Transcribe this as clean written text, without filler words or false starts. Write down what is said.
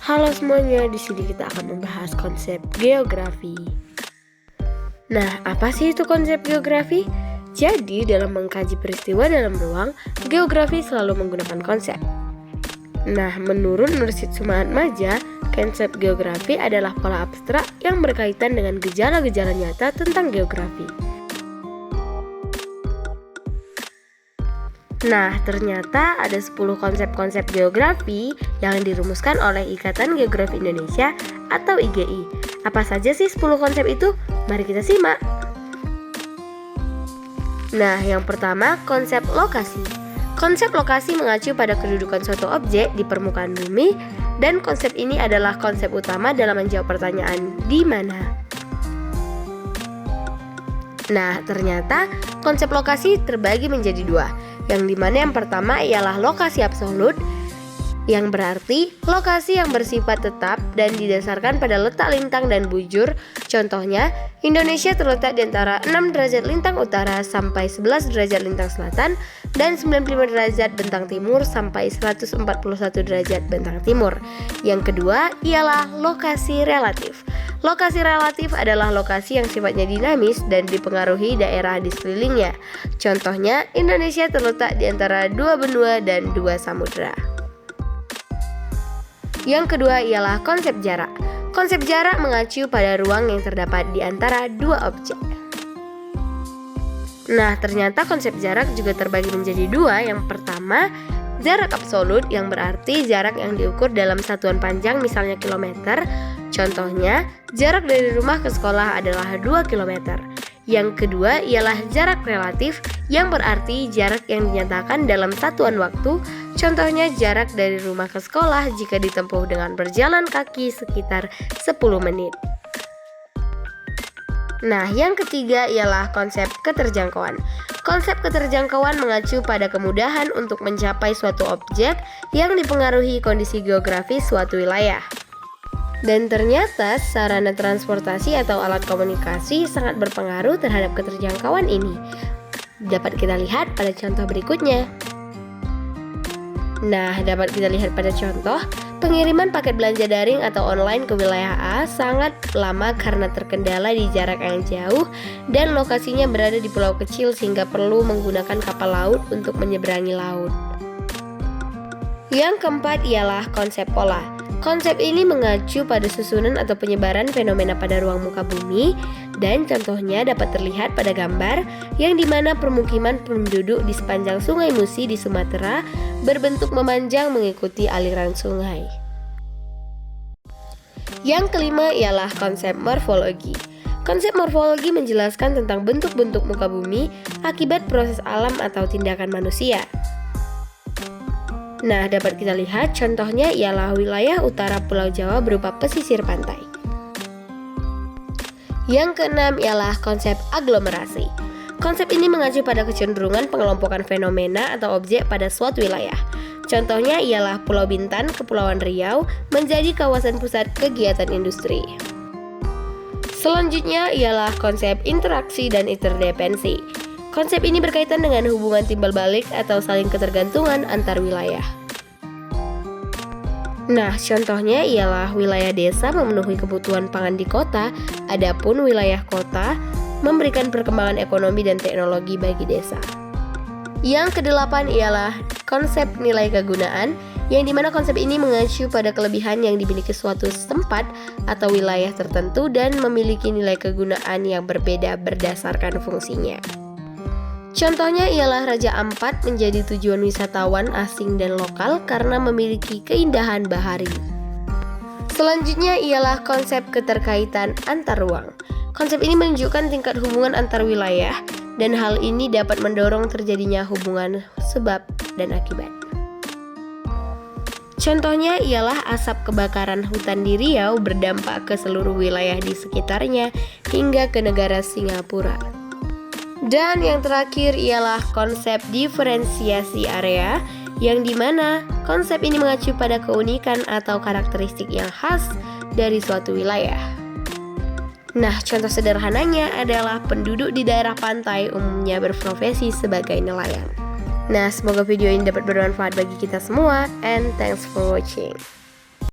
Halo semuanya, di sini kita akan membahas konsep geografi. Nah, apa sih itu konsep geografi? Jadi, dalam mengkaji peristiwa dalam ruang, geografi selalu menggunakan konsep. Nah, menurut Nursid Sumaatmaja, konsep geografi adalah pola abstrak yang berkaitan dengan gejala-gejala nyata tentang geografi. Nah, ternyata ada 10 konsep-konsep geografi yang dirumuskan oleh Ikatan Geografi Indonesia atau IGI. Apa saja sih 10 konsep itu? Mari kita simak. Nah, yang pertama, konsep lokasi. Konsep lokasi mengacu pada kedudukan suatu objek di permukaan bumi, dan konsep ini adalah konsep utama dalam menjawab pertanyaan di mana. Nah, ternyata konsep lokasi terbagi menjadi dua, yang dimana yang pertama ialah lokasi absolut, yang berarti lokasi yang bersifat tetap dan didasarkan pada letak lintang dan bujur. Contohnya, Indonesia terletak di antara 6 derajat lintang utara sampai 11 derajat lintang selatan dan 95 derajat bentang timur sampai 141 derajat bentang timur. Yang kedua ialah lokasi relatif. Lokasi relatif adalah lokasi yang sifatnya dinamis dan dipengaruhi daerah di sekelilingnya. Contohnya, Indonesia terletak di antara 2 benua dan 2 samudra. Yang kedua ialah konsep jarak. Konsep jarak mengacu pada ruang yang terdapat di antara dua objek. Nah, ternyata konsep jarak juga terbagi menjadi dua. Yang pertama, jarak absolut, yang berarti jarak yang diukur dalam satuan panjang, misalnya kilometer. Contohnya, jarak dari rumah ke sekolah adalah 2 km. Yang kedua ialah jarak relatif, yang berarti jarak yang dinyatakan dalam satuan waktu. Contohnya, jarak dari rumah ke sekolah jika ditempuh dengan berjalan kaki sekitar 10 menit. Nah, yang ketiga ialah konsep keterjangkauan. Konsep keterjangkauan mengacu pada kemudahan untuk mencapai suatu objek yang dipengaruhi kondisi geografis suatu wilayah. Dan ternyata sarana transportasi atau alat komunikasi sangat berpengaruh terhadap keterjangkauan ini. Dapat kita lihat pada contoh berikutnya. Nah, dapat kita lihat pada contoh, pengiriman paket belanja daring atau online ke wilayah A sangat lama karena terkendala di jarak yang jauh dan lokasinya berada di pulau kecil sehingga perlu menggunakan kapal laut untuk menyeberangi laut. Yang keempat ialah konsep pola. Konsep ini mengacu pada susunan atau penyebaran fenomena pada ruang muka bumi, dan contohnya dapat terlihat pada gambar yang dimana permukiman penduduk di sepanjang Sungai Musi di Sumatera berbentuk memanjang mengikuti aliran sungai. Yang kelima ialah konsep morfologi. Konsep morfologi menjelaskan tentang bentuk-bentuk muka bumi akibat proses alam atau tindakan manusia. Nah, dapat kita lihat contohnya ialah wilayah utara Pulau Jawa berupa pesisir pantai. Yang keenam ialah konsep aglomerasi. Konsep ini mengacu pada kecenderungan pengelompokan fenomena atau objek pada suatu wilayah. Contohnya ialah Pulau Bintan, Kepulauan Riau, menjadi kawasan pusat kegiatan industri. Selanjutnya ialah konsep interaksi dan interdependensi. Konsep ini berkaitan dengan hubungan timbal balik atau saling ketergantungan antar wilayah. Nah, contohnya ialah wilayah desa memenuhi kebutuhan pangan di kota, adapun wilayah kota memberikan perkembangan ekonomi dan teknologi bagi desa. Yang kedelapan ialah konsep nilai kegunaan, yang dimana konsep ini mengacu pada kelebihan yang dimiliki suatu tempat atau wilayah tertentu dan memiliki nilai kegunaan yang berbeda berdasarkan fungsinya. Contohnya ialah Raja Ampat menjadi tujuan wisatawan asing dan lokal karena memiliki keindahan bahari. Selanjutnya ialah konsep keterkaitan antar ruang. Konsep ini menunjukkan tingkat hubungan antar wilayah, dan hal ini dapat mendorong terjadinya hubungan sebab dan akibat. Contohnya ialah asap kebakaran hutan di Riau berdampak ke seluruh wilayah di sekitarnya hingga ke negara Singapura. Dan yang terakhir ialah konsep diferensiasi area, yang dimana konsep ini mengacu pada keunikan atau karakteristik yang khas dari suatu wilayah. Nah, contoh sederhananya adalah penduduk di daerah pantai umumnya berprofesi sebagai nelayan. Nah, semoga video ini dapat bermanfaat bagi kita semua, and thanks for watching.